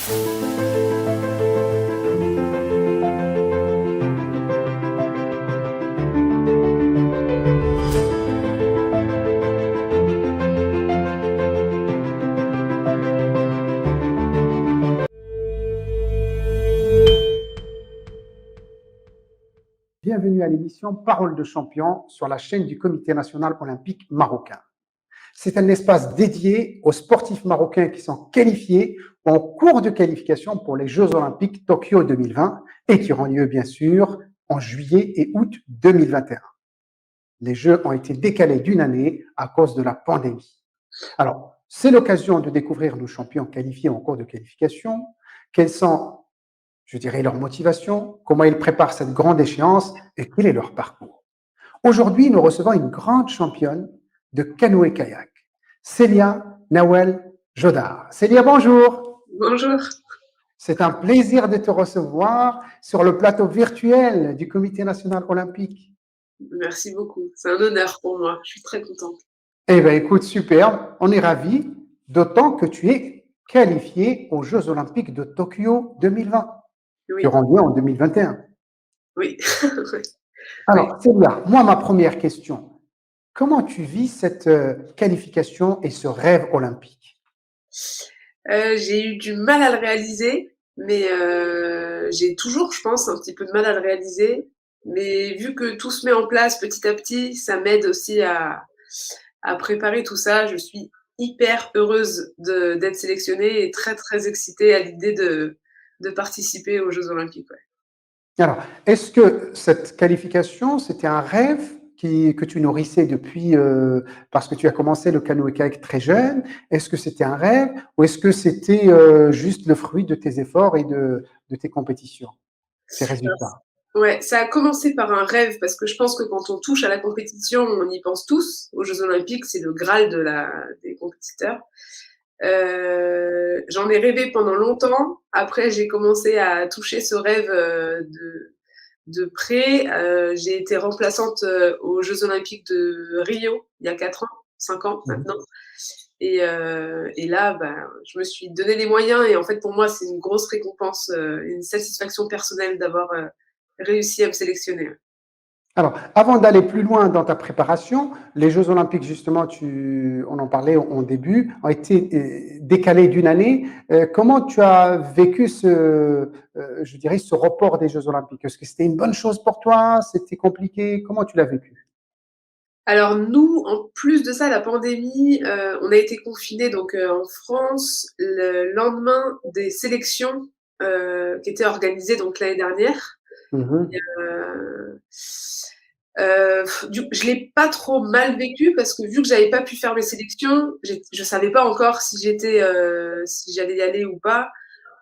Bienvenue à l'émission Parole de champion sur la chaîne du Comité national olympique marocain. C'est un espace dédié aux sportifs marocains qui sont qualifiés ou en cours de qualification pour les Jeux olympiques Tokyo 2020 et qui auront lieu bien sûr en juillet et août 2021. Les Jeux ont été décalés d'une année à cause de la pandémie. Alors, c'est l'occasion de découvrir nos champions qualifiés en cours de qualification, quels sont leur motivation, comment ils préparent cette grande échéance et quel est leur parcours. Aujourd'hui, nous recevons une grande championne de canoë-kayak, Célia Nawel Jodar. Célia, bonjour. Bonjour. C'est un plaisir de te recevoir sur le plateau virtuel du Comité national olympique. Merci beaucoup. C'est un honneur pour moi. Je suis très contente. Eh bien, écoute, super. On est ravis, d'autant que tu es qualifiée aux Jeux olympiques de Tokyo 2020. Oui. Qui auront lieu en 2021. Oui. Alors, Célia, moi, ma première question, comment tu vis cette qualification et ce rêve olympique? J'ai eu du mal à le réaliser, mais j'ai toujours, je pense, un petit peu de mal à le réaliser. Mais vu que tout se met en place petit à petit, ça m'aide aussi à préparer tout ça. Je suis hyper heureuse d'être sélectionnée et très, très excitée à l'idée de participer aux Jeux olympiques. Ouais. Alors, est-ce que cette qualification, c'était un rêve que tu nourrissais depuis, parce que tu as commencé le canoë-kayak très jeune? Est-ce que c'était un rêve ou est-ce que c'était juste le fruit de tes efforts et de tes compétitions, ces résultats? Ouais, ça a commencé par un rêve parce que je pense que quand on touche à la compétition, on y pense tous. Aux Jeux olympiques, c'est le Graal des compétiteurs. J'en ai rêvé pendant longtemps. Après, j'ai commencé à toucher ce rêve de près. J'ai été remplaçante aux Jeux olympiques de Rio il y a 4 ans, 5 ans maintenant. Et là, je me suis donné les moyens et en fait, pour moi, c'est une grosse récompense, une satisfaction personnelle d'avoir réussi à me sélectionner. Alors, avant d'aller plus loin dans ta préparation, les Jeux olympiques, justement, on en parlait en début, ont été décalés d'une année. Comment tu as vécu ce report des Jeux olympiques? Est-ce que c'était une bonne chose pour toi? C'était compliqué? Comment tu l'as vécu? Alors nous, en plus de ça, la pandémie, on a été confinés donc en France le lendemain des sélections qui étaient organisées donc l'année dernière. Et, je l'ai pas trop mal vécu parce que vu que j'avais pas pu faire mes sélections, je savais pas encore si si j'allais y aller ou pas.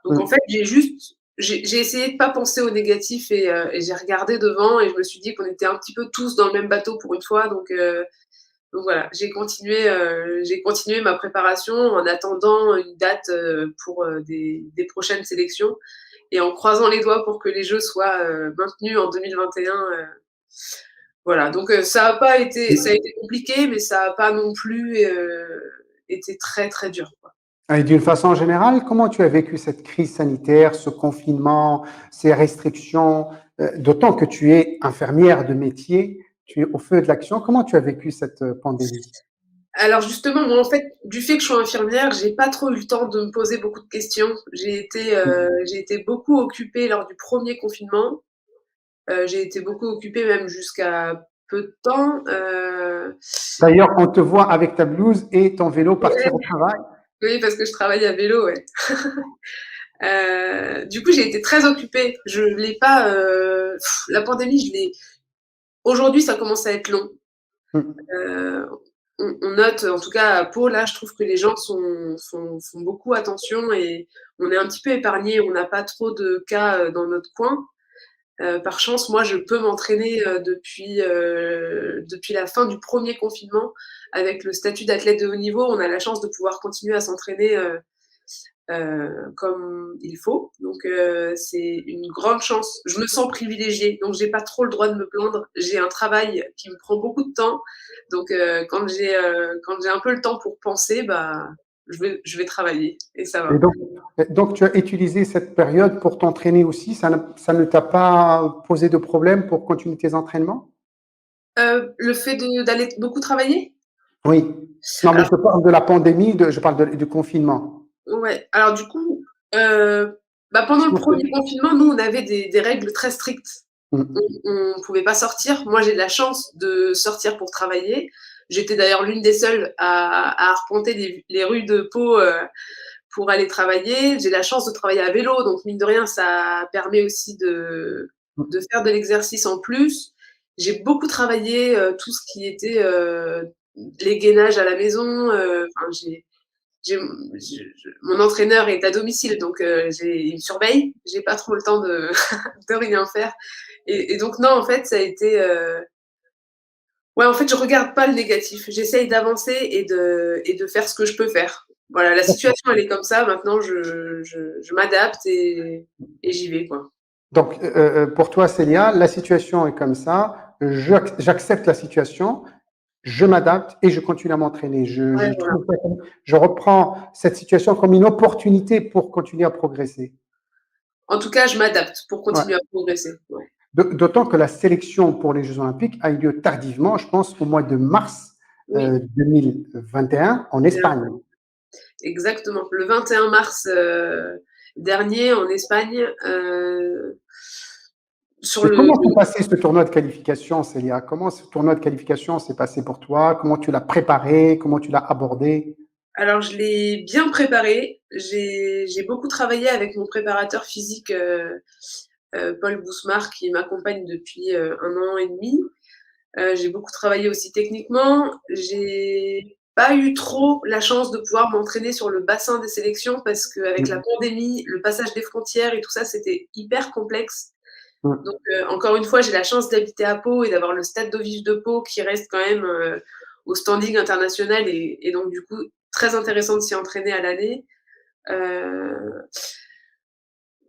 Donc en fait, j'ai essayé de pas penser au négatif et j'ai regardé devant et je me suis dit qu'on était un petit peu tous dans le même bateau pour une fois. Donc voilà, j'ai continué ma préparation en attendant une date pour des prochaines sélections et en croisant les doigts pour que les Jeux soient maintenus en 2021. Voilà, donc ça a été compliqué, mais ça n'a pas non plus été très très dur, quoi. Et d'une façon générale, comment tu as vécu cette crise sanitaire, ce confinement, ces restrictions, d'autant que tu es infirmière de métier, tu es au feu de l'action. Comment tu as vécu cette pandémie? Alors justement, moi en fait, du fait que je suis infirmière, j'ai pas trop eu le temps de me poser beaucoup de questions. J'ai été beaucoup occupée lors du premier confinement. J'ai été beaucoup occupée même jusqu'à peu de temps. D'ailleurs, on te voit avec ta blouse et ton vélo partir au travail. Oui, parce que je travaille à vélo, ouais. Du coup, j'ai été très occupée. Je l'ai pas. La pandémie, je l'ai. Aujourd'hui, ça commence à être long. Euh, on note, en tout cas à Pau, là, je trouve que les gens font beaucoup attention et on est un petit peu épargnés. On n'a pas trop de cas dans notre coin. Par chance, moi, je peux m'entraîner depuis la fin du premier confinement avec le statut d'athlète de haut niveau. On a la chance de pouvoir continuer à s'entraîner comme il faut. Donc, c'est une grande chance. Je me sens privilégiée, donc j'ai pas trop le droit de me plaindre. J'ai un travail qui me prend beaucoup de temps. Donc, quand j'ai un peu le temps pour penser, je vais travailler et ça va. Donc, tu as utilisé cette période pour t'entraîner aussi. Ça ne t'a pas posé de problème pour continuer tes entraînements? Le fait d'aller beaucoup travailler? Oui. Non, mais Alors je parle de la pandémie, je parle du confinement. ouais, alors du coup, bah, pendant le Ok. premier confinement, nous, on avait des règles très strictes. Mm. On pouvait pas sortir. Moi, j'ai de la chance de sortir pour travailler. J'étais d'ailleurs l'une des seules à arpenter les rues de Pau, pour aller travailler. J'ai la chance de travailler à vélo, donc mine de rien, ça permet aussi de faire de l'exercice en plus. J'ai beaucoup travaillé, tout ce qui était, les gainages à la maison, enfin j'ai mon entraîneur est à domicile, donc il me surveille. J'ai pas trop le temps de de rien faire et donc non, en fait, ça a été, ouais, en fait, je regarde pas le négatif. J'essaye d'avancer et de faire ce que je peux faire. Voilà, la situation, elle est comme ça. Maintenant, je m'adapte et j'y vais, quoi. Donc, pour toi, Célia, la situation est comme ça. J'accepte la situation, je m'adapte et je continue à m'entraîner. Ouais, voilà. Je reprends cette situation comme une opportunité pour continuer à progresser. En tout cas, je m'adapte pour Ouais. continuer à progresser. Ouais. D'autant que la sélection pour les Jeux Olympiques a eu lieu tardivement, je pense, au mois de mars Oui, 2021 en bien, Espagne. exactement. Le 21 mars dernier, en Espagne, sur Et le comment s'est passé ce tournoi de qualification, Célia? Comment ce tournoi de qualification s'est passé pour toi? Comment tu l'as préparé? Comment tu l'as abordé? Alors, je l'ai bien préparé. J'ai beaucoup travaillé avec mon préparateur physique, Paul Bousmar, qui m'accompagne depuis 1 an et demi. J'ai beaucoup travaillé aussi techniquement. J'ai pas eu trop la chance de pouvoir m'entraîner sur le bassin des sélections parce qu'avec la Mm, pandémie, le passage des frontières et tout ça, c'était hyper complexe. mm. Donc, encore une fois, j'ai la chance d'habiter à Pau et d'avoir le stade d'Ovige de Pau qui reste quand même au standing international et donc du coup très intéressant de s'y entraîner à l'année. Euh,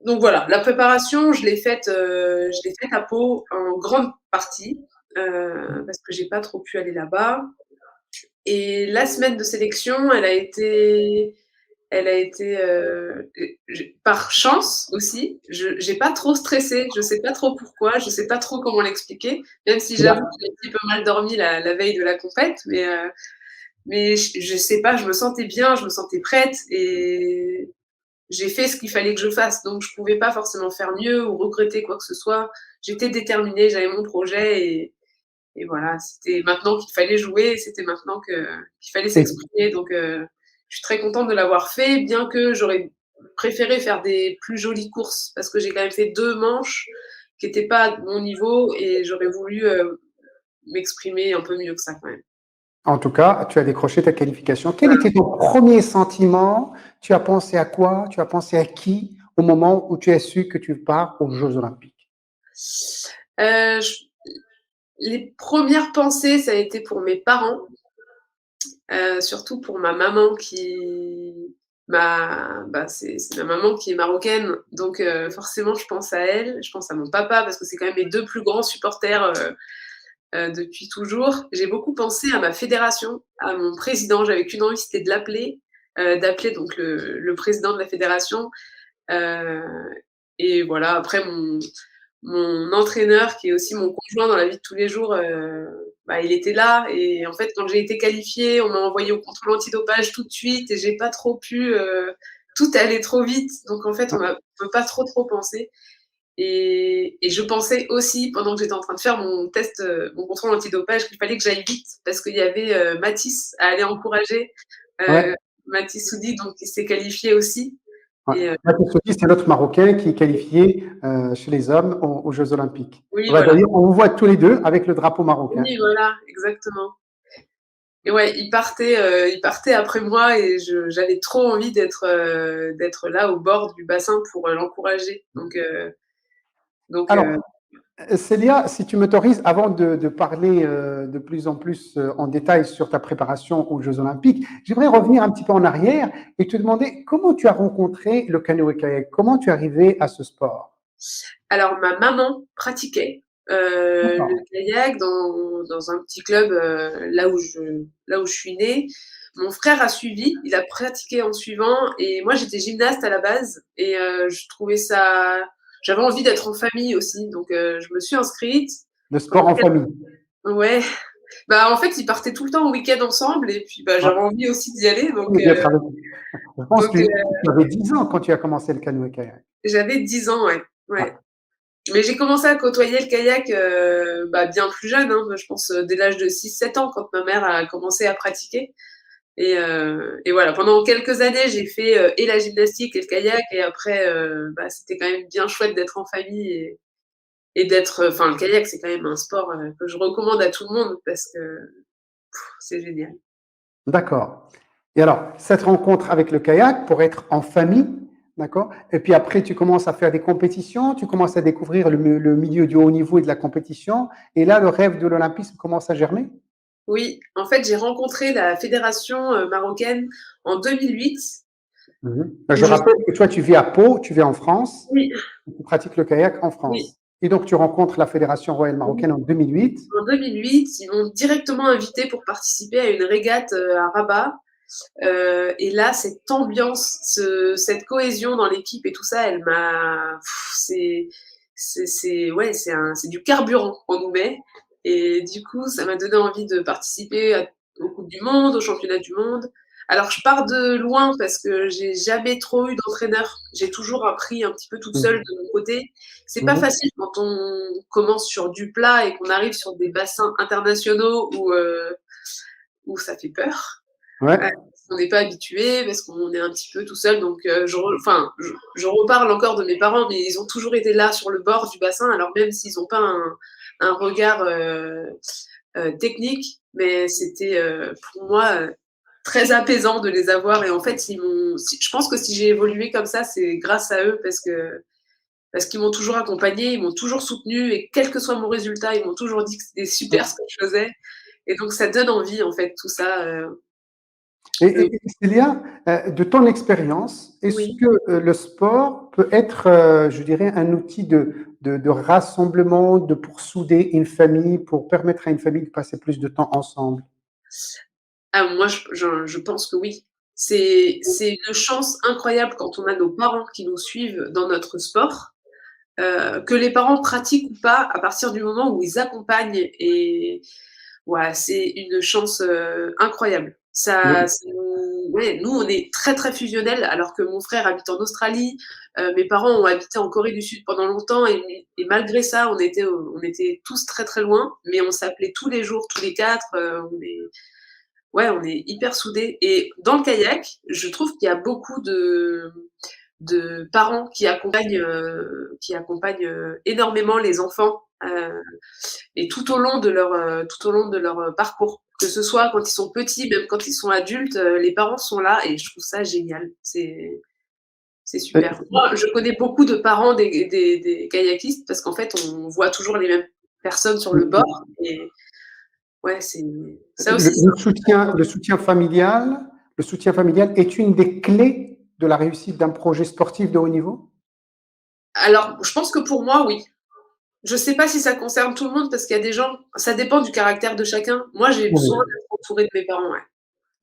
donc voilà, la préparation, je l'ai faite à Pau en grande partie parce que j'ai pas trop pu aller là-bas. Et la semaine de sélection, elle a été par chance aussi. J'ai pas trop stressé, je sais pas trop pourquoi, je sais pas trop comment l'expliquer, même si Tu l'as- j'avoue que j'ai un petit peu mal dormi la veille de la compète, mais je sais pas, je me sentais bien, je me sentais prête et j'ai fait ce qu'il fallait que je fasse. Donc, je pouvais pas forcément faire mieux ou regretter quoi que ce soit. J'étais déterminée, j'avais mon projet et voilà, c'était maintenant qu'il fallait jouer, c'était maintenant qu'il fallait et, s'exprimer. Donc, je suis très contente de l'avoir fait, bien que j'aurais préféré faire des plus jolies courses parce que j'ai quand même fait 2 manches qui n'étaient pas à mon niveau et j'aurais voulu m'exprimer un peu mieux que ça quand même. En tout cas, tu as décroché ta qualification. Quel Voilà. était ton premier sentiment? Tu as pensé à quoi? Tu as pensé à qui au moment où tu as su que tu pars aux Jeux Olympiques? Je Les premières pensées, ça a été pour mes parents, surtout pour ma maman c'est ma maman qui est marocaine, donc forcément je pense à elle. Je pense à mon papa parce que c'est quand même mes 2 plus grands supporters, depuis toujours. J'ai beaucoup pensé à ma fédération, à mon président. J'avais qu'une envie, c'était d'appeler donc le président de la fédération, heu et voilà. Après mon entraîneur, qui est aussi mon conjoint dans la vie de tous les jours, bah, il était là et en fait, quand j'ai été qualifiée, on m'a envoyée au contrôle antidopage tout de suite et j'ai pas trop pu, tout allait trop vite. Donc en fait, on peut pas trop penser et je pensais aussi pendant que j'étais en train de faire mon test, mon contrôle antidopage qu'il fallait que j'aille vite parce qu'il y avait, Mathis à aller encourager, Ouais, heu, Mathis Soudi donc qui s'est qualifié aussi ouais. et Mathis Soudi, c'est l'autre Marocain qui est qualifié chez les hommes aux Jeux Olympiques. oui, Ouais, voilà. d'ailleurs, on vous voit tous les deux avec le drapeau marocain. Oui, voilà, exactement. Et ouais, il partait après moi et j'avais trop envie d'être là au bord du bassin pour l'encourager. Donc Alors, Célia, si tu m'autorises, avant de parler de plus en plus en détail sur ta préparation aux Jeux Olympiques, j'aimerais revenir un petit peu en arrière et te demander comment tu as rencontré le canoë-kayak, comment tu es arrivé à ce sport. alors ma maman pratiquait, le D'accord. kayak dans un petit club, là où je suis née. Mon frère a suivi, il a pratiqué en suivant et moi j'étais gymnaste à la base et je trouvais ça j'avais envie d'être en famille aussi donc je me suis inscrite. Le sport Pendant en quel famille. ouais, bah, en fait, ils partaient tout le temps au week-end ensemble et puis, bah, Ouais, j'avais envie aussi d'y aller donc d'être avec eux. Je pense donc que tu avais 10 ans quand tu as commencé le canoë-kayak. j'avais 10 ans, ouais, Ouais. ouais. Mais j'ai commencé à côtoyer le kayak, bah, bien plus jeune, hein, je pense, dès l'âge de 6-7 ans quand ma mère a commencé à pratiquer et voilà, pendant quelques années, j'ai fait, et la gymnastique et le kayak et après, bah, c'était quand même bien chouette d'être en famille et d'être enfin, le kayak, c'est quand même un sport, que je recommande à tout le monde parce que c'est génial. D'accord. Et alors, cette rencontre avec le kayak pour être en famille, d'accord? Et puis après, tu commences à faire des compétitions, tu commences à découvrir le milieu du haut niveau et de la compétition. Et là, le rêve de l'olympisme commence à germer? Oui, en fait, j'ai rencontré la fédération, marocaine en 2008 Mhm. où Je je rappelle que toi, tu vis à Pau, tu vis en France, oui, et tu pratiques le kayak en oui, France. Et donc, tu rencontres la Fédération royale oui. marocaine en 2008. En 2008, ils m'ont directement invitée pour participer à une régate, à Rabat, et là, cette ambiance, cette cohésion dans l'équipe et tout ça, elle m'a c'est ouais, c'est du carburant qu'on nous met et du coup, ça m'a donné envie de participer aux coupes du monde, aux championnats du monde. Alors je pars de loin parce que j'ai jamais trop eu d'entraîneur. J'ai toujours appris un petit peu toute seule Mhm. de mon côté. C'est pas Mhm. facile quand on commence sur du plat et qu'on arrive sur des bassins internationaux où ça fait peur. Ouais. On n'est pas habitué parce qu'on est un petit peu tout seul. Donc, je reparle encore de mes parents, mais ils ont toujours été là sur le bord du bassin, alors même s'ils n'ont pas un regard technique, mais c'était pour moi très apaisant de les avoir. Et en fait, je pense que si j'ai évolué comme ça, c'est grâce à eux parce qu'ils m'ont toujours accompagné, ils m'ont toujours soutenu et quel que soit mon résultat, ils m'ont toujours dit que c'était super ce que je faisais. Et donc, ça donne envie, en fait, tout ça. Et Célia, de ton expérience, est-ce Oui. que le sport peut être, je dirais, un outil de rassemblement, pour souder une famille, pour permettre à une famille de passer plus de temps ensemble? Ah, moi, je pense que oui. C'est une chance incroyable quand on a nos parents qui nous suivent dans notre sport, que les parents pratiquent ou pas, à partir du moment où ils accompagnent et ouais, c'est une chance incroyable. Ça, Oui. ça ouais, nous, on est très très fusionnels, alors que mon frère habite en Australie, mes parents ont habité en Corée du Sud pendant longtemps, et malgré ça, on était tous très très loin, mais on s'appelait tous les jours, tous les quatre. Ouais, on est hyper soudés. Et dans le kayak, je trouve qu'il y a beaucoup de parents qui accompagnent énormément les enfants et tout au long de leur parcours. Que ce soit quand ils sont petits, même quand ils sont adultes, les parents sont là et je trouve ça génial. C'est Et super. Moi, je connais beaucoup de parents des kayakistes parce qu'en fait, on voit toujours les mêmes personnes sur le bord. Et ouais, c'est ça aussi, c'est le soutien familial est une des clés de la réussite d'un projet sportif de haut niveau? alors, je pense que pour moi, oui. Je sais pas si ça concerne tout le monde parce qu'il y a des gens, ça dépend du caractère de chacun. Moi, j'ai besoin Oui. d'être entourée de mes parents, ouais.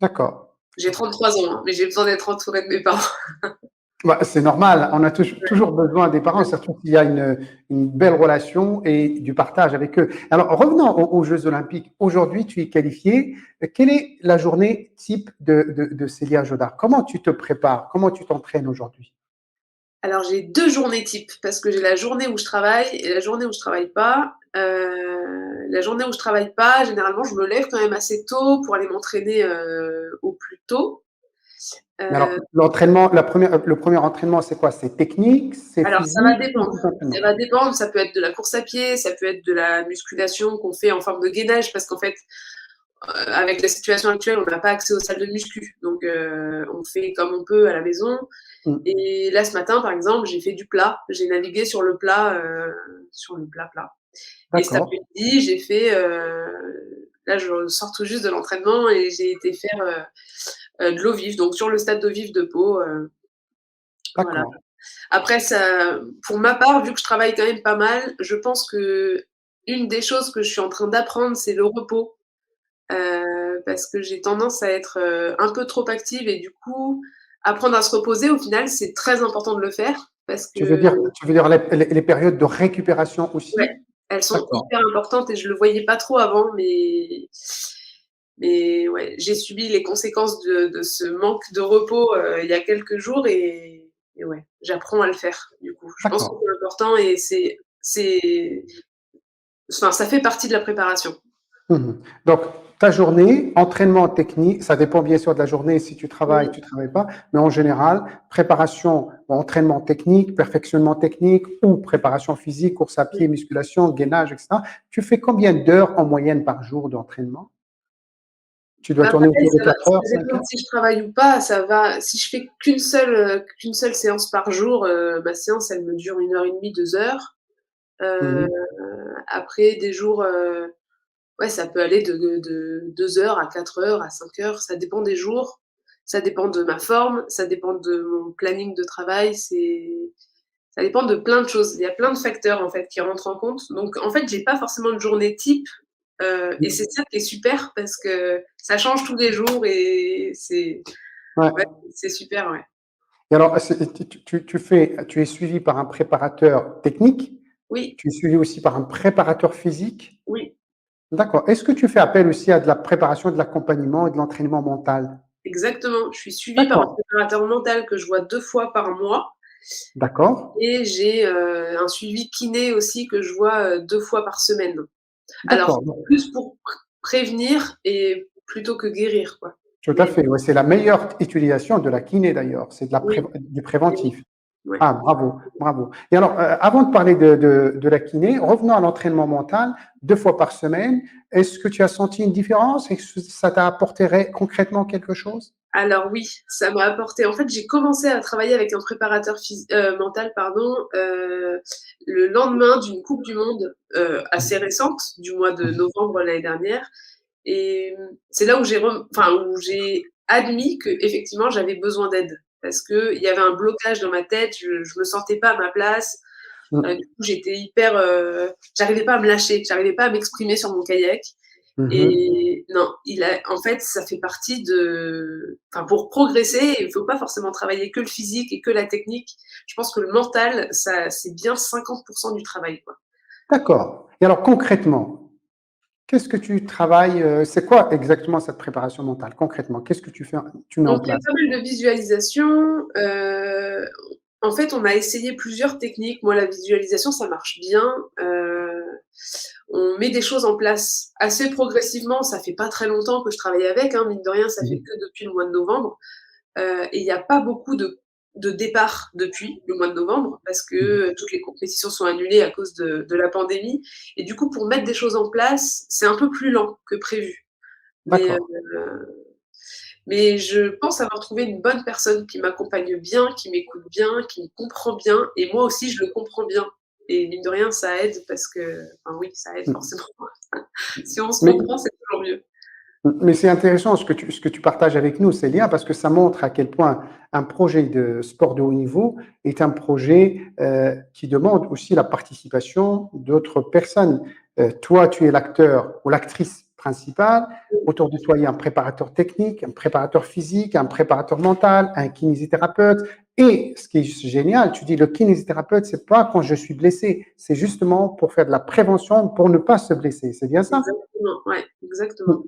D'accord. J'ai 33 ans, hein, mais j'ai besoin d'être entourée de mes parents. Bah, c'est normal, on a toujours besoin des parents, surtout s'il y a une belle relation et du partage avec eux. Alors, revenons aux Jeux Olympiques. Aujourd'hui, tu es qualifiée. Quelle est la journée type de Célia Jodard? Comment tu te prépares? Comment tu t'entraînes aujourd'hui? Alors, j'ai 2 journées types parce que j'ai la journée où je travaille et la journée où je travaille pas. La journée où je travaille pas, généralement, je me lève quand même assez tôt pour aller m'entraîner, au plus tôt. Alors, Heu, le premier entraînement, c'est quoi? C'est technique, c'est alors ça va physique, c'est dépendre. tout Ça entraînement. va dépendre, ça peut être de la course à pied, ça peut être de la musculation qu'on fait en forme de gainage parce qu'en fait, avec la situation actuelle, on n'a pas accès aux salles de muscu. Donc, on fait comme on peut à la maison. Mm. Et là, ce matin, par exemple, j'ai fait du plat. J'ai navigué sur le plat plat. Et cet D'accord, après-midi, j'ai fait. Là, je sors tout juste de l'entraînement et j'ai été faire de l'eau vive, donc sur le stade d'eau vive de Pau. Voilà. d'accord. Après, ça, pour ma part, vu que je travaille quand même pas mal, je pense que une des choses que je suis en train d'apprendre, c'est le repos. parce que j'ai tendance à être un peu trop active et du coup, apprendre à se reposer, au final, c'est très important de le faire parce que, Tu veux dire les périodes de récupération ouais, aussi? elles sont D'accord. hyper importantes et je le voyais pas trop avant, mais ouais, j'ai subi les conséquences de ce manque de repos il y a quelques jours et ouais, j'apprends à le faire du coup. Je pense que D'accord. c'est important et enfin, ça fait partie de la préparation. Mhm. Donc, ta journée, entraînement technique, ça dépend bien sûr de la journée, si Oui, tu travailles pas, mais en général, préparation, entraînement technique, perfectionnement technique ou préparation physique, course à oui. pied, musculation, gainage, etc. Tu fais combien d'heures en moyenne par jour d'entraînement? Tu dois Bah, tourner pareil, autour de 4 ça heures, 5 dépend de heures? si je travaille ou pas, ça va si je fais qu'une seule séance par jour, ma séance, elle me dure 1 heure et demie, 2 heures. Heu, Mhm. Après des jours, ouais, ça peut aller de 2 heures à 4 heures, à 5 heures, ça dépend des jours, ça dépend de ma forme, ça dépend de mon planning de travail, ça dépend de plein de choses. Il y a plein de facteurs, en fait, qui rentrent en compte. Donc en fait, j'ai pas forcément de journée type, et c'est ça qui est super parce que ça change tous les jours et Ouais. ouais, c'est super, ouais. Et alors, tu es suivi par un préparateur technique, Oui, tu es suivi aussi par un préparateur physique. oui, D'accord. Est-ce que tu fais appel aussi à de la préparation, de l'accompagnement et de l'entraînement mental? exactement. Je suis suivie par un D'accord. préparateur mental que je vois 2 fois par mois D'accord. et j'ai, un suivi kiné aussi que je vois, 2 fois par semaine. Alors, D'accord. plus pour prévenir et plutôt que guérir, quoi. Tout à Mais fait. Ouais, c'est la meilleure utilisation de la kiné d'ailleurs. C'est de oui, du oui, préventif. ouais. Ah, bravo, bravo. Et alors, avant de parler de la kiné, revenons à l'entraînement mental, 2 fois par semaine. Est-ce que tu as senti une différence? Est-ce que ça t'a apporté concrètement quelque chose? Alors oui, ça m'a apporté en fait, j'ai commencé à travailler avec un préparateur mental, pardon, le lendemain d'une coupe du monde, assez récente, du mois de novembre l'année dernière et c'est là où où j'ai admis qu'effectivement j'avais besoin d'aide. Parce qu'il y avait un blocage dans ma tête, je me sentais pas à ma place, Mhm. du coup j'étais hyper, j'arrivais pas à me lâcher, j'arrivais pas à m'exprimer sur mon kayak Mhm. et non, en fait, ça fait partie enfin, pour progresser, il faut pas forcément travailler que le physique et que la technique. Je pense que le mental, ça, c'est bien 50% du travail, quoi. D'accord. Et alors, concrètement, qu'est-ce que tu travailles? C'est quoi exactement cette préparation mentale? Concrètement, qu'est-ce que tu mets On en fait place? pas mal de visualisation, en fait, on a essayé plusieurs techniques. Moi, la visualisation, ça marche bien, on met des choses en place assez progressivement. Ça fait pas très longtemps que je travaille avec, hein, mine de rien, ça fait Mhm. que depuis le mois de novembre. Et il n'y a pas beaucoup de départs depuis le mois de novembre parce Mhm. que toutes les compétitions sont annulées à cause de la pandémie. Et du coup, pour mettre des choses en place, c'est un peu plus lent que prévu. Mais, D'accord. mais je pense avoir trouvé une bonne personne qui m'accompagne bien, qui m'écoute bien, qui me comprend bien. Et moi aussi, je le comprends bien. Et mine de rien, ça aide parce que, enfin oui, ça aide Mhm. forcément. Si on se Mais comprend, c'est toujours mieux. Mais c'est intéressant ce que tu partages avec nous, Célia, parce que ça montre à quel point un projet de sport de haut niveau est un projet qui demande aussi la participation d'autres personnes. Toi, tu es l'acteur ou l'actrice principale. Autour de toi, il y a un préparateur technique, un préparateur physique, un préparateur mental, un kinésithérapeute. Et ce qui est génial, tu dis le kinésithérapeute, c'est pas quand je suis blessé, c'est justement pour faire de la prévention, pour ne pas se blesser. C'est bien ça? Exactement, ouais, exactement.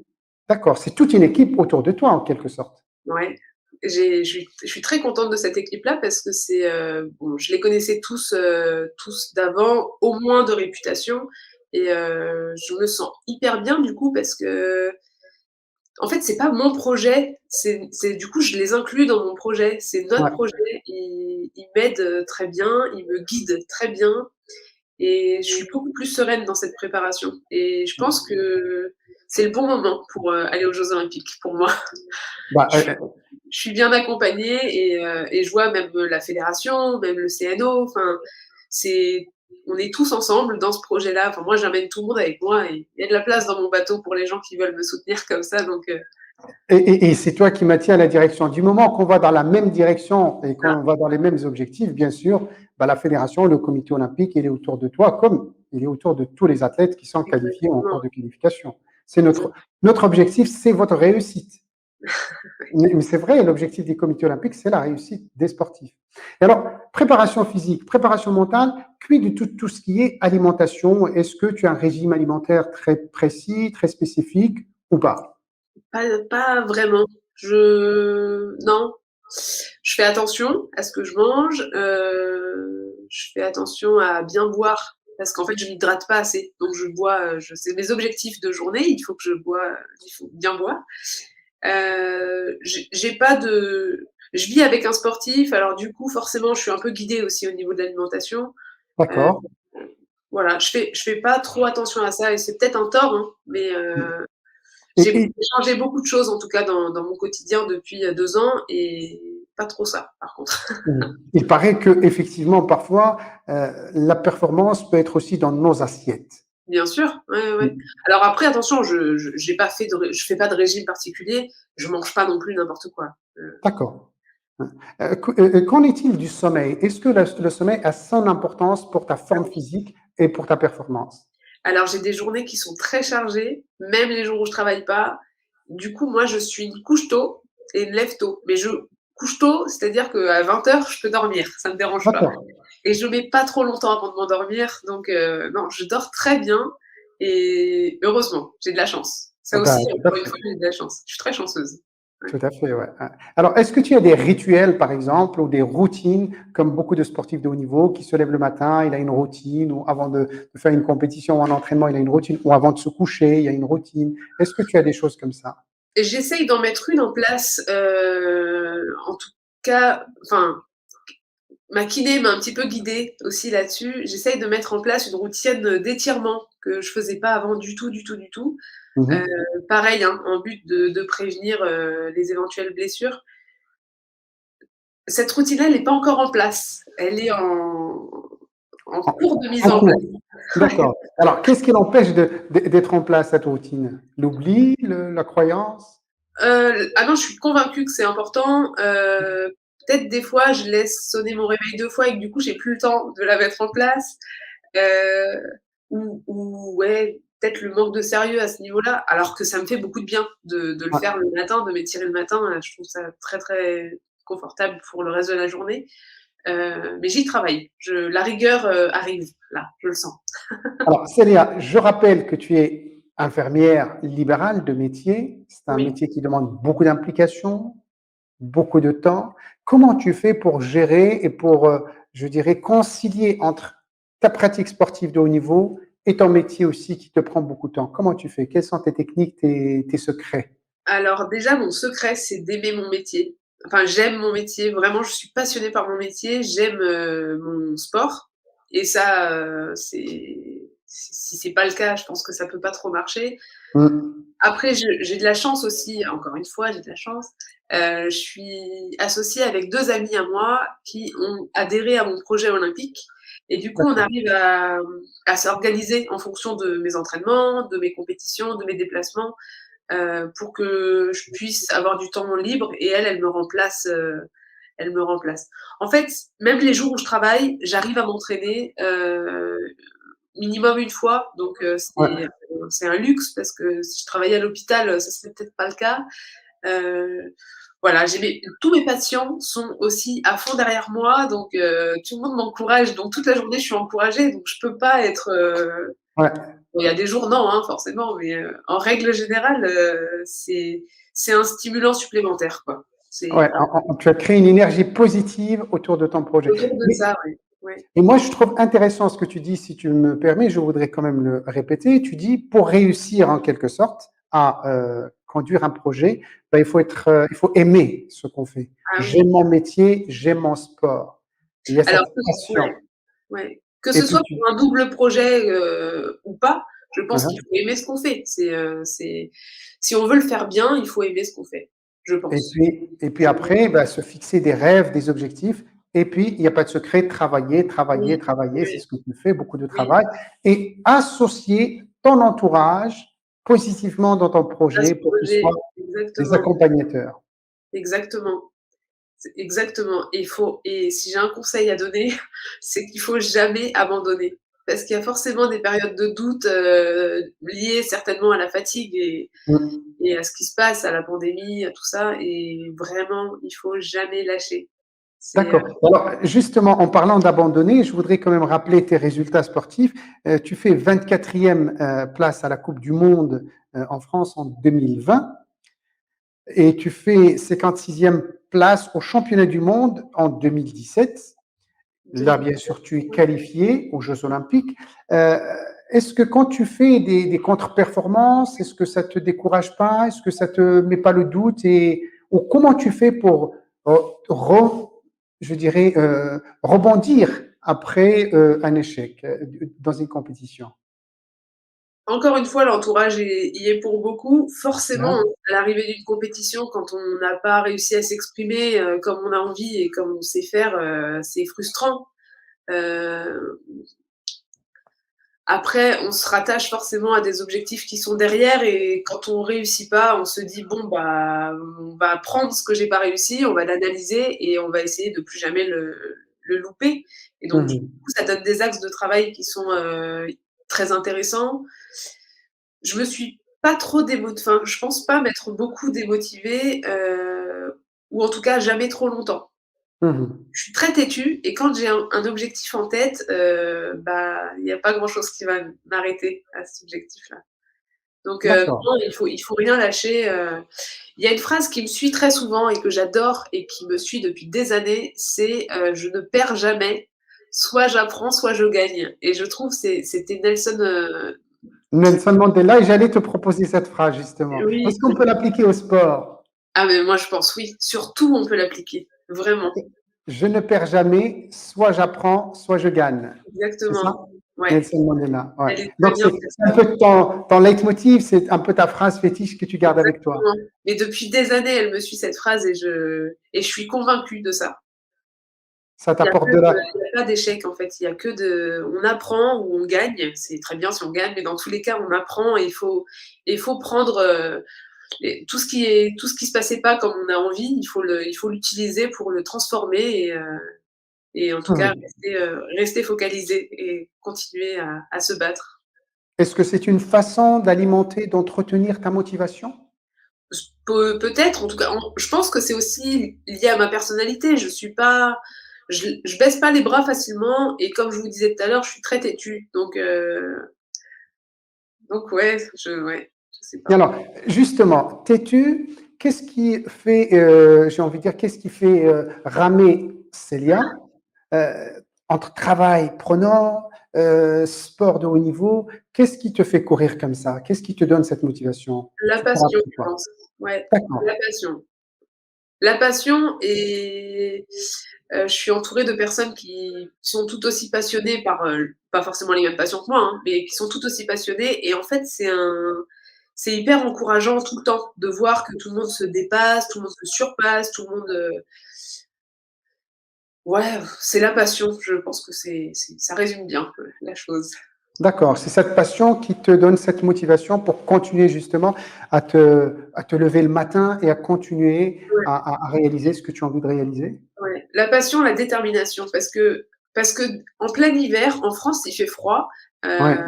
D'accord, c'est toute une équipe autour de toi en quelque sorte. Ouais, je suis très contente de cette équipe-là parce que bon, je les connaissais tous d'avant, au moins de réputation et je me sens hyper bien du coup parce que en fait, c'est pas mon projet, c'est du coup, je les inclus dans mon projet. C'est notre Ouais, projet, ils m'aident, très bien, ils me guident très bien et je suis beaucoup plus sereine dans cette préparation et je pense que c'est le bon moment pour, aller aux Jeux olympiques pour moi. bah, Je suis je suis bien accompagnée et je vois même la fédération, même le CNO, enfin, c'est on est tous ensemble dans ce projet-là. Enfin, moi, j'amène tout le monde avec moi et il y a de la place dans mon bateau pour les gens qui veulent me soutenir comme ça, donc et c'est toi qui maintiens la direction. Du moment qu'on va dans la même direction et voilà, qu'on va dans les mêmes objectifs, bien sûr, bah, la fédération, le comité olympique, il est autour de toi, comme il est autour de tous les athlètes qui sont qualifiés en exactement. cours de qualification. C'est notre objectif, c'est votre réussite. Mais c'est vrai, l'objectif des comités olympiques, c'est la réussite des sportifs. Et alors, préparation physique, préparation mentale, puis de tout ce qui est alimentation, est-ce que tu as un régime alimentaire très précis, très spécifique ou pas? Pas vraiment. Non, je fais attention à ce que je mange, je fais attention à bien boire parce qu'en fait, je m'hydrate pas assez. Donc je bois, c'est mes objectifs de journée, il faut bien boire. J'ai pas de je vis avec un sportif, alors du coup, forcément, je suis un peu guidée aussi au niveau de l'alimentation. Heu, D'accord. voilà, je fais pas trop attention à ça et c'est peut-être un tort, hein, mais Et, j'ai et- changé beaucoup de choses en tout cas dans mon quotidien depuis 2 ans et pas trop ça, par contre. il paraît que effectivement, parfois, la performance peut être aussi dans nos assiettes. Bien sûr, ouais, ouais. Alors après, attention, je fais pas de régime particulier, je mange pas non plus n'importe quoi. D'accord. Qu'en est-il du sommeil? Est-ce que le sommeil a son importance pour ta forme physique et pour ta performance? Alors j'ai des journées qui sont très chargées, même les jours où je travaille pas. Du coup, moi, je suis une couche tôt et une lève tôt. Mais je couche tôt, c'est-à-dire qu'à 20h, je peux dormir, ça me dérange pas. D'accord. Et je mets pas trop longtemps avant de m'endormir, donc non, je dors très bien et heureusement, j'ai de la chance. Ça Ben, aussi, tout à encore une fait. fois, j'ai de la chance. Je suis très chanceuse. Ouais. Tout à fait, ouais. Alors, est-ce que tu as des rituels, par exemple, ou des routines, comme beaucoup de sportifs de haut niveau, qui se lèvent le matin, il a une routine, ou avant de faire une compétition ou un entraînement, il a une routine, ou avant de se coucher, il y a une routine. Est-ce que tu as des choses comme ça? Et j'essaye d'en mettre une en place, en tout cas, enfin, ma kiné m'a un petit peu guidée aussi là-dessus. J'essaye de mettre en place une routine d'étirement que je faisais pas avant du tout, du tout, du tout. Heu, Mhm. pareil, hein, en but de prévenir, les éventuelles blessures. Cette routine-là, elle est pas encore en place. Elle est en En, cours de mise en en place. cours. D'accord. Alors, qu'est-ce qui l'empêche d'être en place, cette routine? L'oubli, la croyance? Ah non, je suis convaincue que c'est important. Peut-être des fois, je laisse sonner mon réveil 2 fois et que du coup, j'ai plus le temps de la mettre en place. Heu, ou ouais, peut-être le manque de sérieux à ce niveau-là, alors que ça me fait beaucoup de bien de le Ouais. faire le matin, de m'étirer le matin, je trouve ça très, très confortable pour le reste de la journée. Mais j'y travaille. La rigueur, arrive là, je le sens. Alors, Célia, je rappelle que tu es infirmière libérale de métier. C'est un Oui. métier qui demande beaucoup d'implication, beaucoup de temps. Comment tu fais pour gérer et pour, je dirais, concilier entre ta pratique sportive de haut niveau et ton métier aussi qui te prend beaucoup de temps? Comment tu fais? Quelles sont tes techniques, tes secrets? Alors déjà, mon secret, c'est d'aimer mon métier. Enfin, j'aime mon métier, vraiment, je suis passionnée par mon métier, j'aime, mon sport et ça, si c'est pas le cas, je pense que ça peut pas trop marcher. Mmh. Après, j'ai de la chance aussi, encore une fois, j'ai de la chance. Je suis associée avec 2 amis à moi qui ont adhéré à mon projet olympique et du coup, on D'accord. arrive à s'organiser en fonction de mes entraînements, de mes compétitions, de mes déplacements, pour que je puisse avoir du temps libre et elle me remplace. En fait, même les jours où je travaille, j'arrive à m'entraîner, minimum une fois, donc Ouais. c'est un luxe parce que si je travaillais à l'hôpital, ça serait peut-être pas le cas. Heu, voilà, tous mes patients sont aussi à fond derrière moi, donc tout le monde m'encourage, donc toute la journée je suis encouragée, donc je peux pas être, Ouais. il y a des jours non, hein, forcément, mais en règle générale, c'est un stimulant supplémentaire, quoi. C'est Ouais. Tu as créé une énergie positive autour de ton projet. autour de ça, oui. Ouais. Et moi, je trouve intéressant ce que tu dis, si tu me permets, je voudrais quand même le répéter. Tu dis, pour réussir en quelque sorte à conduire un projet, ben, il faut aimer ce qu'on fait. Ah oui. J'aime mon métier, j'aime mon sport. Il y a Alors cette passion. ouais, ouais. Que Et ce puis soit pour un double projet, ou pas, je pense qu'il Hein. faut aimer ce qu'on fait. C'est si on veut le faire bien, il faut aimer ce qu'on fait, je pense. Et puis après, ben, se fixer des rêves, des objectifs. Et puis, il n'y a pas de secret, travailler, travailler, Oui, travailler, c'est oui, ce que tu fais, beaucoup de oui, travail. Et associer ton entourage positivement dans ton à ce projet pour qu'ils soient projet, des exactement, accompagnateurs. exactement. C'est exactement. Et si j'ai un conseil à donner, c'est qu'il faut jamais abandonner. parce qu'il y a forcément des périodes de doute liées certainement à la fatigue Mm. et à ce qui se passe, à la pandémie, à tout ça. Et vraiment, il faut jamais lâcher. C'est D'accord. Alors, justement, en parlant d'abandonner, je voudrais quand même rappeler tes résultats sportifs. Tu fais 24e place à la Coupe du Monde en France en 2020 et tu fais 56e place au Championnat du Monde en 2017. Là, bien 2017. sûr, tu es qualifié aux Jeux Olympiques. Euh, Est-ce que quand tu fais des contre-performances, est-ce que ça te décourage pas? Est-ce que ça te met pas le doute? Ou comment tu fais pour euh, re- je dirais, rebondir après un échec dans une compétition? Encore une fois, l'entourage y est pour beaucoup. Forcément, Hein. à l'arrivée d'une compétition, quand on n'a pas réussi à s'exprimer comme on a envie et comme on sait faire, c'est frustrant. Euh, Après, on se rattache forcément à des objectifs qui sont derrière et quand on réussit pas, on se dit bon bah on va prendre ce que j'ai pas réussi, on va l'analyser et on va essayer de plus jamais le louper. Et donc du Mhm. coup, ça donne des axes de travail qui sont très intéressants. Je me suis pas trop enfin, je pense pas m'être beaucoup démotivée ou en tout cas jamais trop longtemps. Mhm. Je suis très têtue et quand j'ai un objectif en tête, bah, il y a pas grand chose qui va m'arrêter à cet objectif-là. Donc D'accord. non, il faut rien lâcher, il y a une phrase qui me suit très souvent et que j'adore et qui me suit depuis des années, c'est, «Je ne perds jamais, soit j'apprends, soit je gagne» et je trouve c'était Nelson, Nelson Mandela, et j'allais te proposer cette phrase justement. oui, Est-ce qu'on peut l'appliquer au sport? ah mais moi je pense oui, sur tout on peut l'appliquer, vraiment, Je ne perds jamais, soit j'apprends, soit je gagne. C'est ça? exactement. Ouais, Nelson Mandela, ouais. elle est très Donc, bien c'est un peu ton leitmotiv, c'est un peu ta phrase fétiche que tu gardes avec toi. exactement. Mais depuis des années, elle me suit cette phrase et je suis convaincue de ça. Ça Il y a t'apporte pas de de la. il y a pas d'échec en fait, il y a que on apprend ou on gagne. C'est très bien si on gagne, mais dans tous les cas, on apprend et il faut prendre, tout ce qui se passait pas comme on a envie, il faut l'utiliser pour le transformer et en tout cas Hmm. rester focalisé et continuer à se battre. Est-ce que c'est une façon d'alimenter, d'entretenir ta motivation? Peut-être, en tout cas, je pense que c'est aussi lié à ma personnalité. Je suis pas, je baisse pas les bras facilement et comme je vous disais tout à l'heure, je suis très têtue. Donc ouais, je sais Et pas. alors, justement, têtu, qu'est-ce qui fait, j'ai envie de dire, qu'est-ce qui fait ramer Célia euh, entre travail prenant, sport de haut niveau? Qu'est-ce qui te fait courir comme ça? Qu'est-ce qui te donne cette motivation? La Tu cours passion, après je quoi? pense. Ouais, la D'accord. passion. La passion et je suis entourée de personnes qui sont tout aussi passionnées par, pas forcément les mêmes passions que moi, hein, mais qui sont tout aussi passionnées et en fait, c'est hyper encourageant tout le temps de voir que tout le monde se dépasse, tout le monde se surpasse, tout le monde, ouais, c'est la passion. Je pense que ça résume bien, la chose. D'accord. C'est cette passion qui te donne cette motivation pour continuer justement à te lever le matin et à continuer Ouais, à réaliser ce que tu as envie de réaliser. ouais. La passion, la détermination parce que en plein hiver, en France, il fait froid, Ouais. heu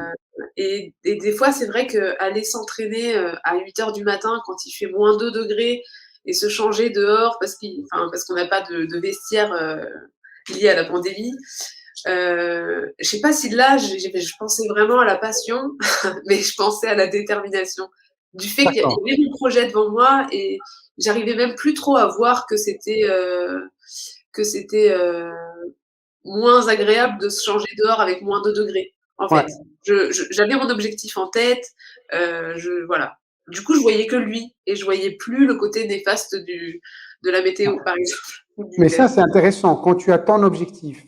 et des fois, c'est vrai qu'aller s'entraîner, à 8 heures du matin quand il fait -2 degrés et se changer dehors parce qu'on n'a pas de vestiaire, lié à la pandémie. Je sais pas si là, je pensais vraiment à la passion, mais je pensais à la détermination. Du fait qu'il y D'accord. avait mon projet devant moi et j'arrivais même plus trop à voir que c'était moins agréable de se changer dehors avec -2 degrés, en Ouais. fait. J'avais mon objectif en tête, voilà. Du coup, je voyais que lui et je voyais plus le côté néfaste de la météo, par exemple, ou de Mais l'hiver. ça, c'est intéressant. Quand tu as ton objectif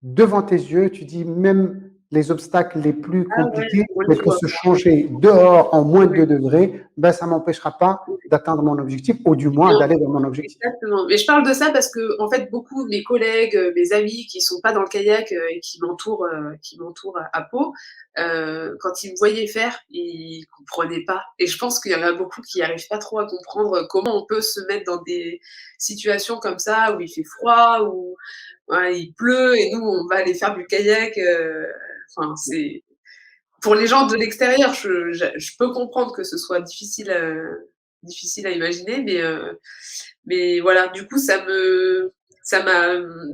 devant tes yeux, tu dis même les obstacles les plus Ah ouais, compliqués, on tels les que voit. se changer dehors en moins de Ouais, 2 degrés, ben, ça ne m'empêchera pas d'atteindre mon objectif, ou du moins ouais. d'aller vers mon objectif. Exactement. Mais je parle de ça parce que, en fait, beaucoup de mes collègues, mes amis qui sont pas dans le kayak et qui m'entourent à Pau, quand ils me voyaient faire, ils comprenaient pas. Et je pense qu'il y en a beaucoup qui arrivent pas trop à comprendre comment on peut se mettre dans des situations comme ça où il fait froid, où voilà, il pleut et nous on va aller faire du kayak. enfin, c'est pour les gens de l'extérieur, je peux comprendre que ce soit difficile à imaginer, mais voilà, du coup, ça m'a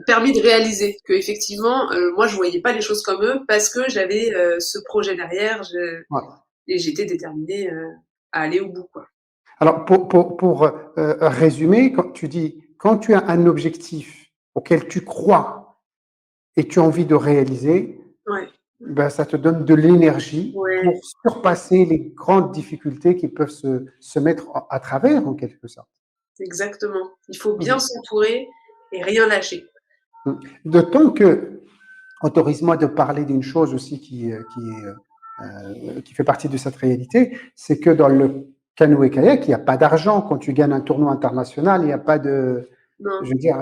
permis de réaliser qu'effectivement, moi, je voyais pas les choses comme eux parce que j'avais ce projet derrière Ouais. et j'étais déterminée à aller au bout, quoi. Alors, pour résumer, quand tu dis, quand tu as un objectif auquel tu crois et tu as envie de réaliser, Ouais, ben, ça te donne de l'énergie pour ouais, surpasser les grandes difficultés qui peuvent se mettre à travers, en quelque sorte. exactement. Il faut bien Mhm. s'entourer et rien lâcher. Mhm. D'autant que, autorise-moi de parler d'une chose aussi qui fait partie de cette réalité, c'est que dans le canoë-kayak, il n'y a pas d'argent. Quand tu gagnes un tournoi international, il n'y a pas de, Non. je veux dire,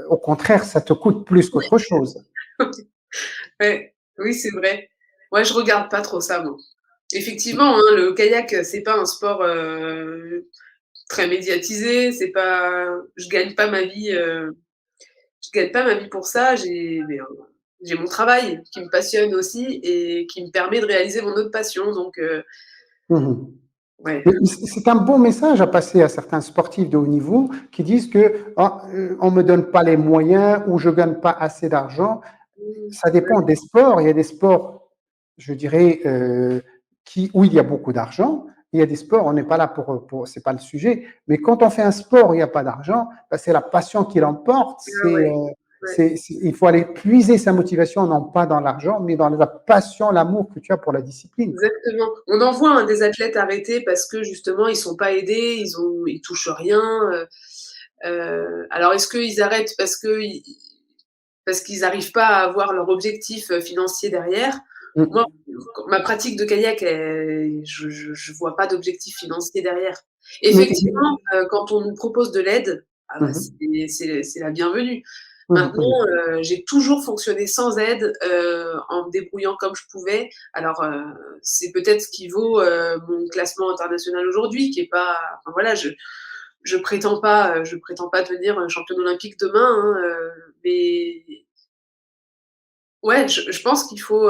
au contraire, ça te coûte plus qu'autre chose. Ouais, oui, c'est vrai. Ouais, je regarde pas trop ça, moi. Effectivement, hein, le kayak, c'est pas un sport très médiatisé. C'est pas, je gagne pas ma vie pour ça. J'ai mon travail qui me passionne aussi et qui me permet de réaliser mon autre passion. Donc, Mhm. ouais, Mais c'est un bon message à passer à certains sportifs de haut niveau qui disent que ah, on me donne pas les moyens ou je gagne pas assez d'argent. mmh, Ça dépend des sports. Il y a des sports, je dirais, où il y a beaucoup d'argent. Il y a des sports, on n'est pas là c'est pas le sujet. Mais quand on fait un sport où il n'y a pas d'argent, ben, c'est la passion qui l'emporte. ah ouais, ouais, Il faut aller puiser sa motivation, non pas dans l'argent, mais dans la passion, l'amour que tu as pour la discipline, quoi. exactement. On en voit, hein, des athlètes arrêter parce que justement ils sont pas aidés, ils touchent rien. Alors est-ce qu'ils arrêtent parce qu'ils n'arrivent pas à avoir leur objectif financier derrière? Moi, Mm. ma pratique de kayak, je vois pas d'objectif financier derrière. Mais, Effectivement, quand on nous propose de l'aide, ah bah, mhm, c'est la bienvenue. mhm, Maintenant, mhm. j'ai toujours fonctionné sans aide, en me débrouillant comme je pouvais. Alors, c'est peut-être ce qui vaut, mon classement international aujourd'hui, qui est pas, enfin voilà, je prétends pas devenir championne olympique demain, hein, mais ouais, je pense qu'il faut,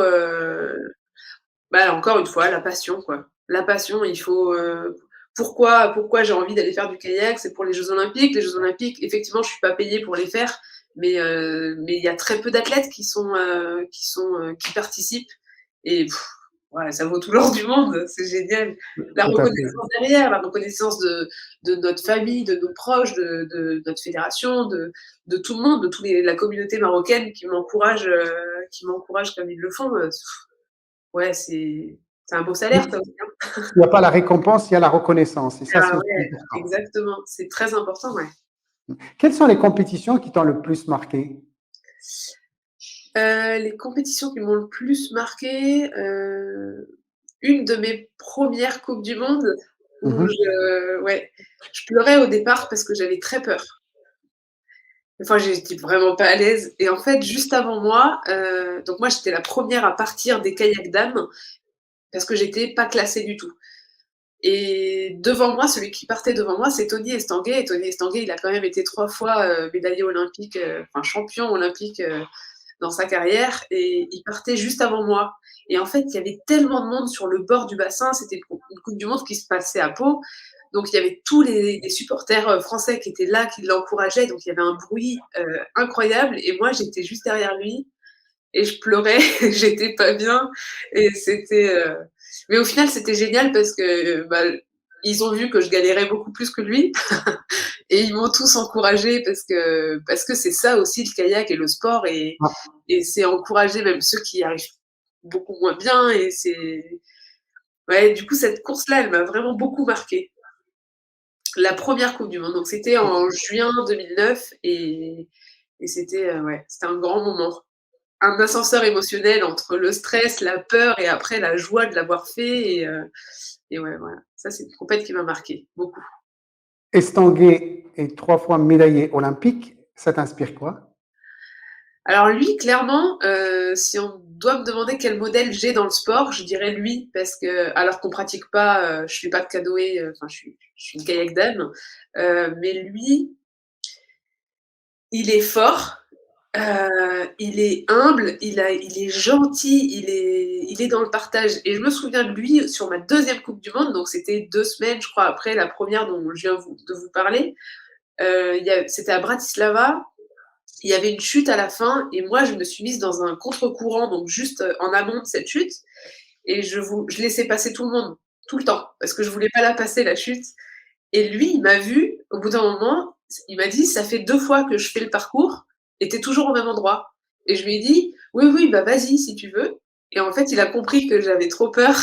bah, encore une fois, la passion, quoi. La passion, il faut, pourquoi j'ai envie d'aller faire du kayak? C'est pour les Jeux olympiques. Les Jeux olympiques, effectivement, je suis pas payée pour les faire, mais il y a très peu d'athlètes qui participent et ouais, ça vaut tout l'or du monde, c'est génial. La Tout à fait. reconnaissance derrière, la reconnaissance de notre famille, de nos proches, de notre fédération, de tout le monde, de tous les la communauté marocaine qui m'encourage comme ils le font, ouais, c'est un beau salaire ça aussi, hein. S'il n'y a pas la récompense, il y a la reconnaissance. Et ça, Ah c'est aussi ouais, important. exactement, c'est très important, ouais. Quelles sont les compétitions qui t'ont le plus marqué? Les compétitions qui m'ont le plus marquée, une de mes premières coupes du monde où Mhm, ouais, je pleurais au départ parce que j'avais très peur. Des fois, j'étais vraiment pas à l'aise et en fait, juste avant moi, donc moi, j'étais la première à partir des kayaks dames parce que j'étais pas classée du tout. Et devant moi, celui qui partait devant moi, c'est Tony Estanguet. Et Tony Estanguet, il a quand même été 3 fois médaillé olympique, enfin champion olympique dans sa carrière. Et il partait juste avant moi. Et en fait, il y avait tellement de monde sur le bord du bassin. C'était une Coupe du Monde qui se passait à Pau. Donc il y avait tous les supporters français qui étaient là, qui l'encourageaient. Donc il y avait un bruit incroyable. Et moi, j'étais juste derrière lui et je pleurais, j'étais pas bien et mais au final, c'était génial parce que, bah, ils ont vu que je galérais beaucoup plus que lui et ils m'ont tous encouragée parce que c'est ça aussi le kayak et le sport ah, et c'est encourager même ceux qui arrivent beaucoup moins bien et c'est ouais, du coup, cette course-là, elle m'a vraiment beaucoup marquée. La première coupe du monde, donc c'était en juin 2009 et c'était, ouais, c'était un grand moment. Un ascenseur émotionnel entre le stress, la peur et après la joie de l'avoir fait et ouais, voilà. Ça, c'est une compète qui m'a marquée, beaucoup. Estanguet est 3 fois médaillé olympique. Ça t'inspire quoi? Alors lui, clairement, si on doit me demander quel modèle j'ai dans le sport, je dirais lui parce que alors qu'on pratique pas, je fais pas de canoë, enfin je suis une kayak dame, mais lui, il est fort, il est humble, il est gentil, il est dans le partage. Et je me souviens de lui sur ma 2e coupe du monde, donc c'était 2 semaines, je crois, après la première dont je viens de vous parler. C'était à Bratislava. Il y avait une chute à la fin et moi, je me suis mise dans un contre-courant, donc juste en amont de cette chute. Et je laissais passer tout le monde, tout le temps, parce que je voulais pas la passer, la chute. Et lui, il m'a vu, au bout d'un moment, il m'a dit, ça fait 2 fois que je fais le parcours et tu es toujours au même endroit. Et je lui ai dit, oui, oui, bah vas-y si tu veux. Et en fait, il a compris que j'avais trop peur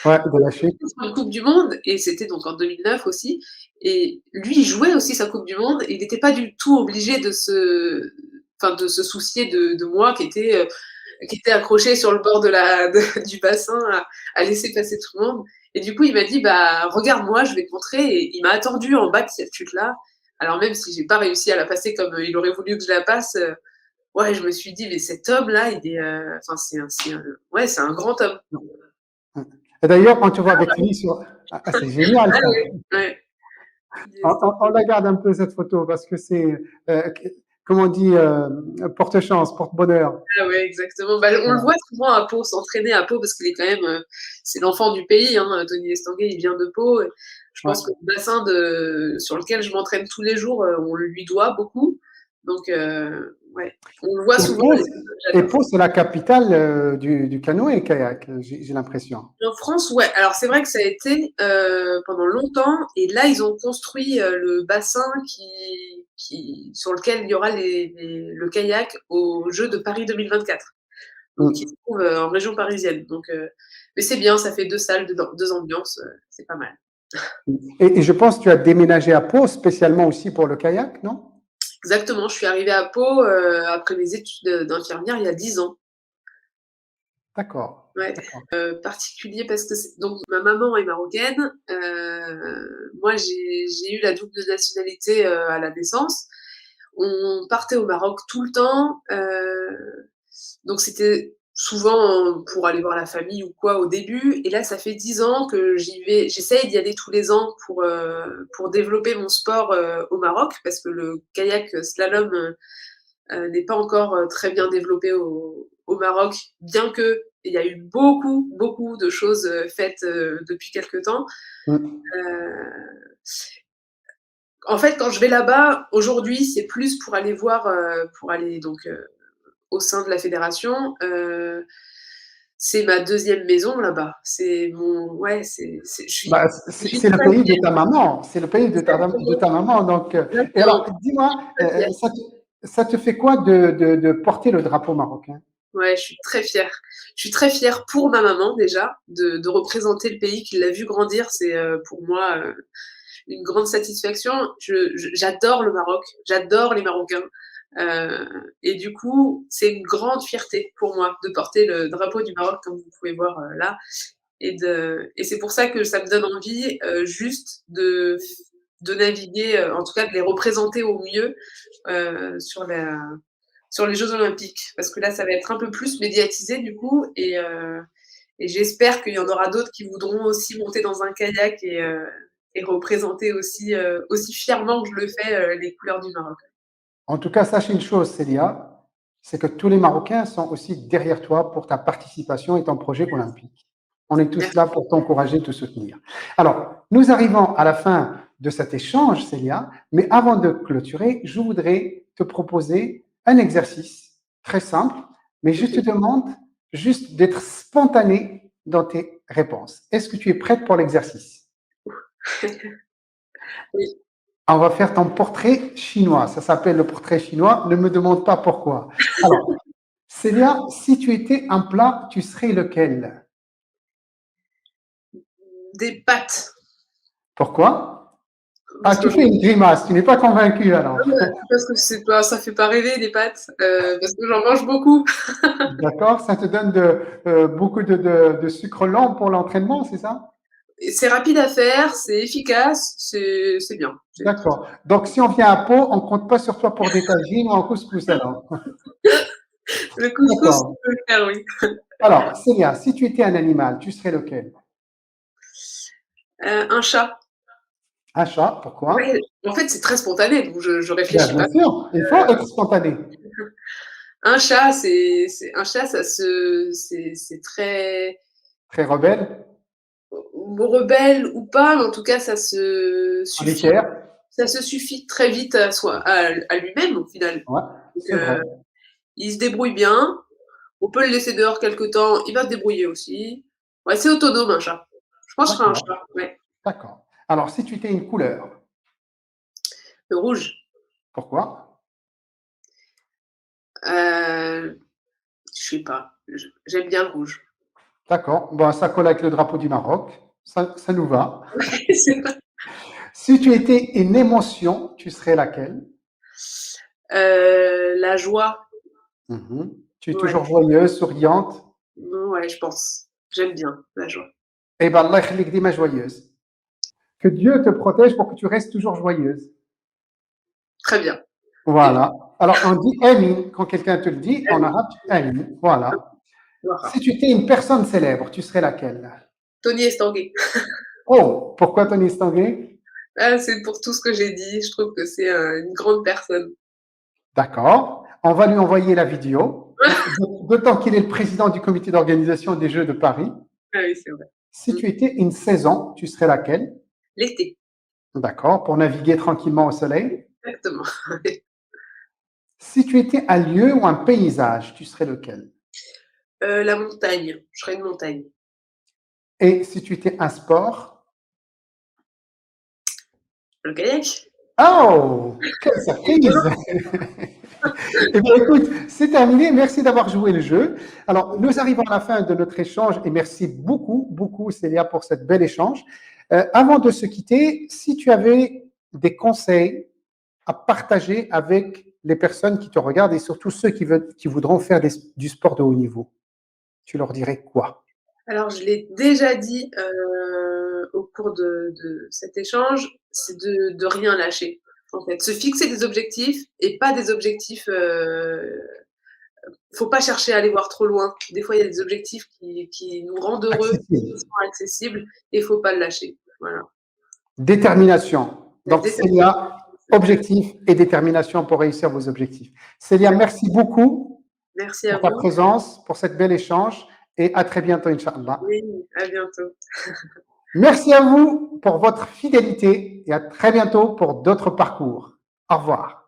Ouais, de lâcher. sur une Coupe du Monde, et c'était donc en 2009 aussi. Et lui, il jouait aussi sa Coupe du Monde, et il n'était pas du tout obligé de se soucier de moi qui était accroché sur le bord du bassin à laisser passer tout le monde. Et du coup, il m'a dit, bah, regarde-moi, je vais te montrer. Et il m'a attendu en bas de cette chute-là. Alors même si j'ai pas réussi à la passer comme il aurait voulu que je la passe, ouais, je me suis dit, mais cet homme-là, il est, enfin, ouais, c'est un grand homme. Et d'ailleurs, quand tu vois avec lui sur... c'est génial Ah ça. ouais, ouais. On la garde un peu cette photo parce que c'est, comme on dit, porte-chance, porte-bonheur. Ah ouais, exactement. Bah, on le voit souvent à Pau, s'entraîner à Pau parce qu'il est quand même, c'est l'enfant du pays, hein, Tony Estanguet, il vient de Pau. Et je Ouais. pense que le bassin sur lequel je m'entraîne tous les jours, on lui doit beaucoup. Donc, ouais, on le voit souvent. Et Pau, c'est la capitale du canoë-kayak, j'ai l'impression. En France, ouais. Alors c'est vrai que ça a été pendant longtemps, et là ils ont construit le bassin sur lequel il y aura le kayak aux Jeux de Paris 2024. Donc qui se trouve en région parisienne. Donc, mais c'est bien, ça fait 2 salles, 2 ambiances, c'est pas mal. Et je pense que tu as déménagé à Pau spécialement aussi pour le kayak, non? Exactement, je suis arrivée à Pau après mes études d'infirmière il y a 10 ans. D'accord. Ouais, particulier parce que donc ma maman est marocaine, moi j'ai eu la double nationalité à la naissance. On partait au Maroc tout le temps, donc c'était souvent pour aller voir la famille ou quoi au début. Et là, ça fait 10 ans que j'y vais. J'essaye d'y aller tous les ans pour développer mon sport au Maroc, parce que le kayak slalom n'est pas encore très bien développé au Maroc, bien que il y a eu beaucoup, beaucoup de choses faites depuis quelques temps. En fait, quand je vais là-bas, aujourd'hui, c'est plus pour aller voir, pour aller donc au sein de la fédération. C'est ma 2e maison là-bas. C'est mon, ouais, je suis C'est le très pays de fière. ta maman. C'est le pays de ta maman. Donc, et alors, dis-moi, Très fière. ça te fait quoi de porter le drapeau marocain? Ouais, je suis très fière. Je suis très fière pour ma maman déjà de représenter le pays qui l'a vu grandir. C'est pour moi une grande satisfaction. J'adore le Maroc, j'adore les Marocains. Et du coup, c'est une grande fierté pour moi de porter le drapeau du Maroc, comme vous pouvez voir là. Et c'est pour ça que ça me donne envie juste de naviguer, en tout cas de les représenter au mieux sur les Jeux Olympiques. Parce que là, ça va être un peu plus médiatisé du coup. Et j'espère qu'il y en aura d'autres qui voudront aussi monter dans un kayak et représenter aussi fièrement que je le fais les couleurs du Maroc. En tout cas, sache une chose, Célia, c'est que tous les Marocains sont aussi derrière toi pour ta participation et ton projet olympique. On est tous Merci. là pour t'encourager, te soutenir. Alors, nous arrivons à la fin de cet échange, Célia, mais avant de clôturer, je voudrais te proposer un exercice très simple, mais je te demande juste d'être spontané dans tes réponses. Est-ce que tu es prête pour l'exercice? Oui. On va faire ton portrait chinois. Ça s'appelle le portrait chinois. Ne me demande pas pourquoi. Alors, Célia, si tu étais un plat, tu serais lequel? Des pâtes. Pourquoi? Ah, Parce que tu fais une grimace. Tu n'es pas convaincu alors. parce que ça fait pas rêver des pâtes. Parce que j'en mange beaucoup. D'accord? Ça te donne beaucoup de sucre lent pour l'entraînement, c'est ça? C'est rapide à faire, c'est efficace, c'est bien. D'accord. Donc, si on vient à Pau, on compte pas sur toi pour des tagines ou un couscous alors. Le couscous, D'accord. on peut le faire, oui. Alors, Célia, si tu étais un animal, tu serais lequel? Un chat. Un chat, pourquoi? Ouais, en fait, c'est très spontané, donc je Bien, réfléchis bien pas. sûr, il faut être spontané. Un chat, un chat, c'est très Très rebelle, rebelle ou pas, mais en tout cas, solitaire. ça se suffit très vite à lui-même au final. Ouais, Donc, c'est vrai. il se débrouille bien. On peut le laisser dehors quelque temps, il va se débrouiller aussi. Ouais, c'est autonome un chat. Je pense que je serais un D'accord, chat, ouais. d'accord. Alors, si tu étais une couleur, Le rouge. pourquoi? Je sais pas, j'aime bien le rouge. D'accord. Bon, ça colle avec le drapeau du Maroc. Ça nous va. C'est pas Si tu étais une émotion, tu serais laquelle? la joie, Mhm. Tu es ouais, toujours joyeuse, souriante. ouais, je pense. J'aime bien la joie. Eh ben, Allah yakhlik dima joyeuse. Que Dieu te protège pour que tu restes toujours joyeuse. Très bien. Et Voilà. Alors, on dit Amin. Quand quelqu'un te le dit, en arabe, tu dis Amin. Voilà. voilà. Si tu étais une personne célèbre, tu serais laquelle? Tony Estanguet. Oh, pourquoi Tony Stanguay? Ah, c'est pour tout ce que j'ai dit. Je trouve que c'est une grande personne. D'accord. On va lui envoyer la vidéo. D'autant qu'il est le président du comité d'organisation des Jeux de Paris. Ah oui, c'est vrai. Si tu étais une saison, tu serais laquelle? L'été, D'accord. Pour naviguer tranquillement au soleil. exactement. Si tu étais un lieu ou un paysage, tu serais lequel? La montagne. Je serais une montagne. Et si tu étais un sport? Le kayak. Oh, quelle surprise! Eh bien, écoute, c'est terminé. Merci d'avoir joué le jeu. Alors, nous arrivons à la fin de notre échange et merci beaucoup, beaucoup, Célia, pour cette belle échange. Avant de se quitter, si tu avais des conseils à partager avec les personnes qui te regardent et surtout ceux qui voudront faire du sport de haut niveau, tu leur dirais quoi? Alors, je l'ai déjà dit au cours de cet échange, c'est de rien lâcher. En fait, se fixer des objectifs et pas des objectifs. Faut pas chercher à aller voir trop loin. Des fois, il y a des objectifs qui nous rendent heureux, qui Accessible. sont accessibles, et il faut pas le lâcher. Voilà. Détermination. La Donc, détermination, Célia, c'est vrai. objectif et détermination pour réussir vos objectifs. Célia, merci beaucoup Merci à pour ta vous. présence, pour cette belle échange et à très bientôt, Inch'Allah. Oui, à bientôt. Merci à vous pour votre fidélité et à très bientôt pour d'autres parcours. Au revoir.